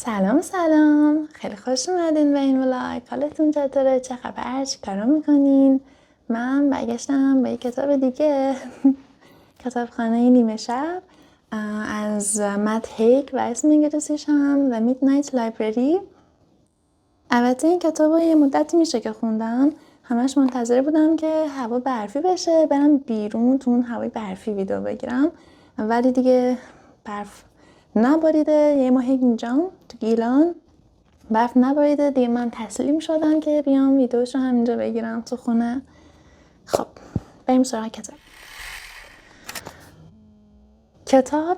سلام خیلی خوش اومدین به این ولاگ. حالتون چطوره؟ چه خبر؟ چی کارا میکنین؟ من برگشتم به یک کتاب دیگه کتابخانه نیمه شب از مت هیگ و اسم انگلیسیش هم The Midnight Library. البته این کتاب رو یه مدتی میشه که خوندم، همش منتظر بودم که هوا برفی بشه برم بیرون تو اون هوای برفی ویدیو بگیرم، ولی دیگه برف نباریده. یه ماه اینجام تو گیلان برف نباریده دیگه، من تسلیم شدم که بیام ویدیوش رو همینجا بگیرم تو خونه. خب بریم سراغ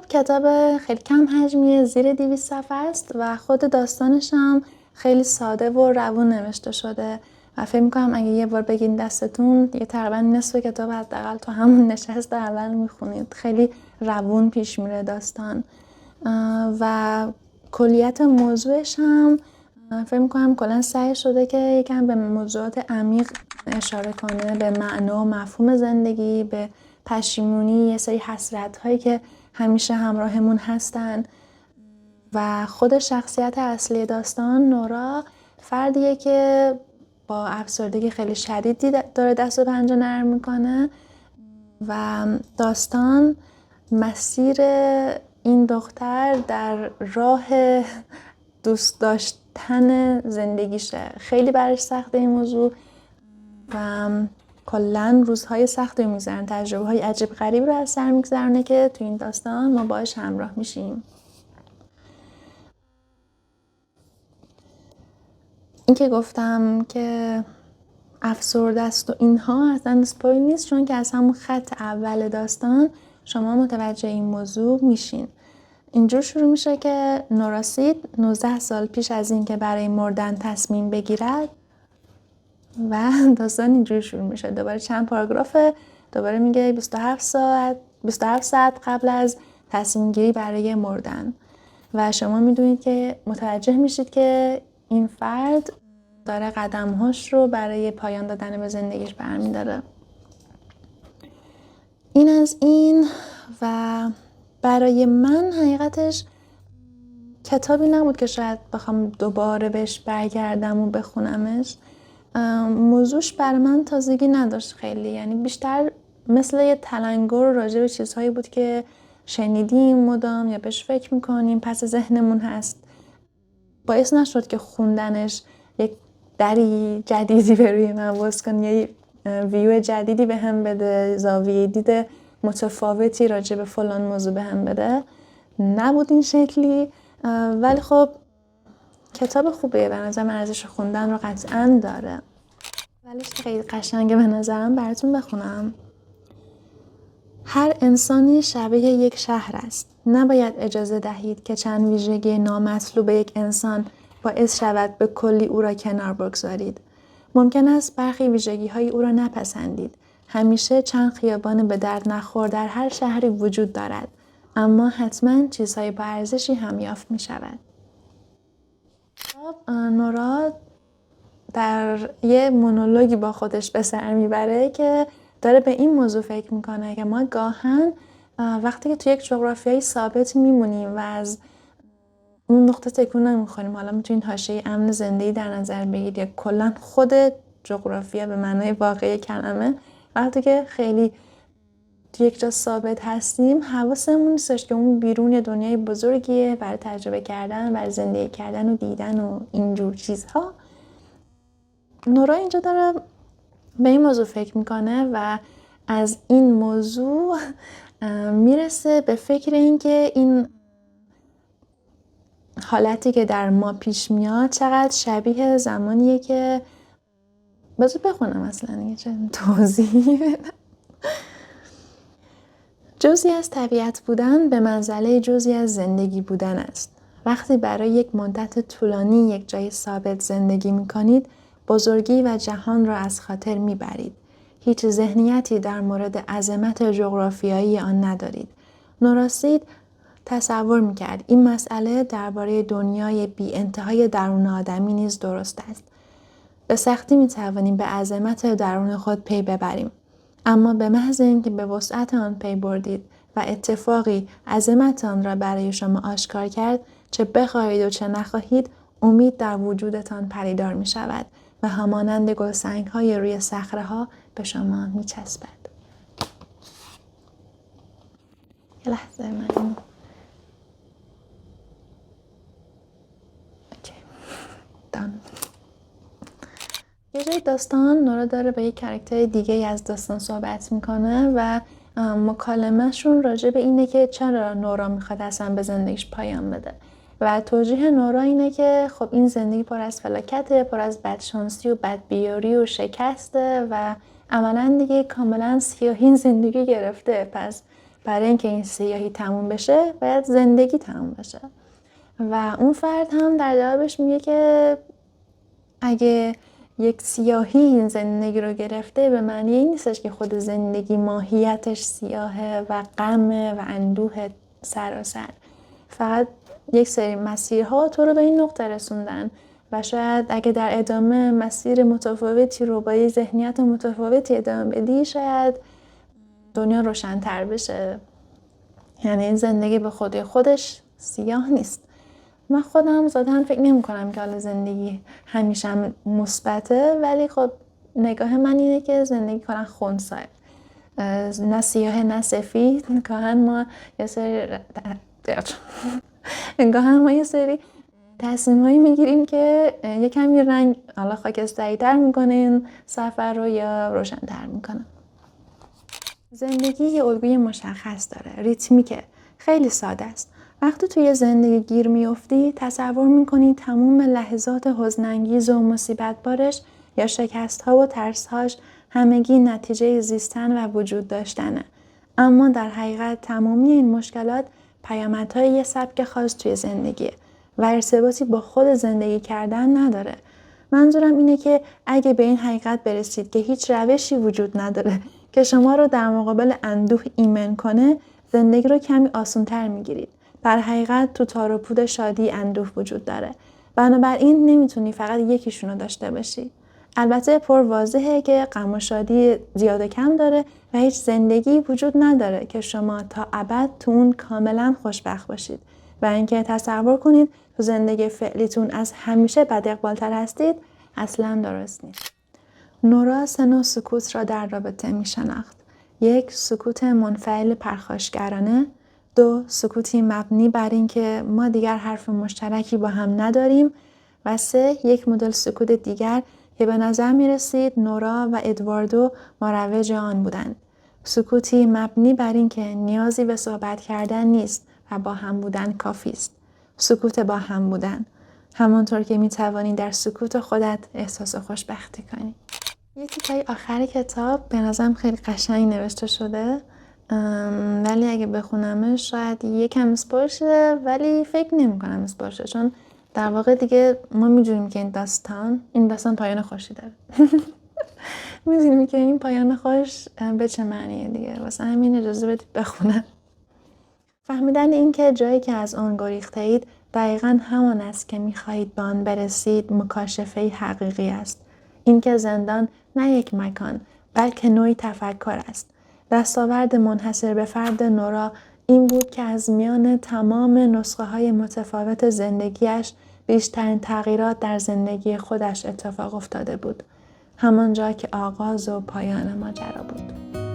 کتاب خیلی کم حجمیه، زیر 200 صفحه است و خود داستانش هم خیلی ساده و روون نوشته شده و فکر میکنم اگه یه بار بگین دستتون یه تقریبا نصف کتاب حداقل تو همون نشست اول میخونید. خیلی روون پیش میره داستان و کلیت موضوعش هم فکر میکنم کلا سعی شده که یکم به موضوعات عمیق اشاره کنه، به معنا و مفهوم زندگی، به پشیمونی، یه سری حسرت هایی که همیشه همراهمون هستن. و خود شخصیت اصلی داستان نورا فردیه که با افسردگی خیلی شدیدی داره دست و پنجه نرم میکنه و داستان مسیر این دختر در راه دوست داشتن زندگیشه. خیلی برش سخته این موضوع و کلا روزهای سختی رو میگذرن، تجربه های عجیب غریب رو از سر میگذرنه که تو این داستان ما باهاش همراه میشیم. این که گفتم که افسرده است و اینها اصلا اسپویل نیست، چون که از همون خط اول داستان شما متوجه این موضوع میشین. اینجور شروع میشه که نورا سید 19 سال پیش از این که برای مردن تصمیم بگیرد و داستان اینجور شروع میشه. دوباره چند پاراگرافه، دوباره میگه 27 ساعت قبل از تصمیم گیری برای مردن و شما میدونید که متوجه میشید که این فرد داره قدمهاش رو برای پایان دادن به زندگیش برمیداره. این از این. و برای من حقیقتش کتابی نبود که شاید بخوام دوباره بهش برگردم و بخونمش. موضوعش برای من تازگی نداشت خیلی، یعنی بیشتر مثل یه تلنگر راجع به چیزهایی بود که شنیدیم مدام یا بهش فکر میکنیم پس ذهنمون هست. باعث نشد که خوندنش یک دری جدیدی به روی من باز کنه، یه ویو جدیدی به هم بده، زاویه دید متفاوتی راجع به فلان موضوع به هم بده. نبود این شکلی، ولی خب کتاب خوبیه، به نظرم ارزش خوندن رو قطعاً داره. ولی خیلی قشنگه به نظرم براتون بخونم. هر انسانی شبیه یک شهر است. نباید اجازه دهید که چند ویژگی نامطلوب یک انسان باعث شود به کلی او را کنار بگذارید. ممکن است برخی ویژگی‌های او را نپسندید. همیشه چند خیابان به درد نخور در هر شهری وجود دارد، اما حتما چیزهای با ارزشی هم یافت می شود. نورا در یه مونولوگی با خودش به سر میبره که داره به این موضوع فکر میکنه که ما گاهن وقتی که توی یک جغرافیایی ثابت میمونیم و از اون نقطه تکون نمیخوریم، حالا میتونید حاشیه امن زندگی در نظر بگیرید یا کلا خود جغرافیا به معنای واقعی کلمه، وقتی که خیلی توی یک جا ثابت هستیم حواسمون نیستش که اون بیرون یه دنیای بزرگیه برای تجربه کردن، برای زندگی کردن و دیدن و اینجور چیزها. نورا اینجا داره به این موضوع فکر میکنه و از این موضوع میرسه به فکر این که این حالتی که در ما پیش میاد چقدر شبیه زمانیه که بذار بخونم اصلا یه چه توضیحی بدم. جزئی از طبیعت بودن به منزله جزئی از زندگی بودن است. وقتی برای یک مدت طولانی یک جای ثابت زندگی میکنید، بزرگی و جهان را از خاطر میبرید. هیچ ذهنیتی در مورد عظمت جغرافیایی آن ندارید. نورا سید تصور میکرد این مسئله درباره دنیای بی انتهای درون آدمی نیز درست است. به سختی میتوانیم به عظمت درون خود پی ببریم. اما به محض اینکه به وسعت آن پی بردید و اتفاقی عظمت آن را برای شما آشکار کرد، چه بخواهید و چه نخواهید امید در وجودتان پدیدار می شود و همانند گلسنگ های روی صخره ها به شما می چسبد. یه لحظه من اینو یه جای داستان نورا داره با یک کاراکتر دیگه از داستان صحبت میکنه و مکالمهشون راجع به اینه که چرا نورا میخواد اصلا به زندگیش پایان بده و توجیه نورا اینه که خب این زندگی پر از فلاکته، پر از بدشانسی و بدبیاری و شکسته و عملا دیگه کاملا سیاهی زندگی گرفته. پس برای اینکه این سیاهی تموم بشه باید زندگی تموم بشه. و اون فرد هم در جوابش میگه که اگه یک سیاهی این زندگی رو گرفته به معنی این نیستش که خود زندگی ماهیتش سیاهه و غمه و اندوه سراسر. فقط یک سری مسیرها تو رو به این نقطه رسوندن و شاید اگه در ادامه مسیر متفاوتی رو با یه ذهنیت متفاوتی ادامه بدی شاید دنیا روشن‌تر بشه. یعنی زندگی به خودش سیاه نیست. من خودم ذاتاً فکر نمی کنم که حالا زندگی همیشه مثبته، ولی خب نگاه من اینه که زندگی کنن خنثی، نه سیاه نه سفید. گاهن ما یه سری تصمیمایی میگیریم که یه کمی رنگ حالا خاکستری تر میکنه این سفر رو یا روشن‌تر میکنه. زندگی یه الگوی مشخص داره، ریتمیکه، خیلی ساده است. وقتی توی زندگی گیر میافتی تصور میکنی تمام لحظات حزن‌انگیز و مصیبت بارش یا شکست‌ها و ترس‌هاش همگی نتیجه زیستن و وجود داشتنه. اما در حقیقت تمامی این مشکلات پیامدهای یه سبک خاص توی زندگیه و ارتباطی با خود زندگی کردن نداره. منظورم اینه که اگه به این حقیقت برسید که هیچ روشی وجود نداره که شما رو در مقابل اندوه ایمن کنه، زندگی رو کمی آسان‌تر میگیرید. در حقیقت تو تار و پود شادی اندوه وجود داره. بنابراین نمیتونی فقط یکیشون رو داشته باشی. البته پر واضحه که غم و شادی زیاد و کم داره و هیچ زندگی وجود نداره که شما تا ابد تو اون کاملا خوشبخت باشید. و اینکه تصور کنید تو زندگی فعلیتون از همیشه بد اقبال‌تر هستید اصلا درست نیست. نورا 3 نوع سکوت را در رابطه می شناخت. 1. سکوت منفعل پرخاشگرانه. 2. سکوتی مبنی بر این که ما دیگر حرف مشترکی با هم نداریم. و 3. یک مدل سکوت دیگر که به نظر می رسید نورا و ادواردو مروج آن بودند. سکوتی مبنی بر این که نیازی به صحبت کردن نیست و با هم بودن کافی است. سکوت با هم بودن. همانطور که می توانی در سکوت خودت احساس خوشبختی کنی. یه تیکای آخر کتاب به نظرم خیلی قشنگ نوشته شده، ولی اگه بخونمش شاید یکم اسپویل شه، ولی فکر نمی کنم اسپویل شه، چون در واقع دیگه ما میدونیم که این داستان پایان خوشی داره. میدونیم که این پایان خوش به چه معنیه دیگه، واسه همین اجازه بدید بخونم. فهمیدن این که جایی که از آن گریخته اید دقیقاً همان است که میخواهید به آن برسید مکاشفه حقیقی است. این که زندان نه یک مکان بلکه نوعی تفکر است. دستاورد منحصر به فرد نورا این بود که از میان تمام نسخه های متفاوت زندگیش بیشترین تغییرات در زندگی خودش اتفاق افتاده بود. همانجا که آغاز و پایان ماجرا بود.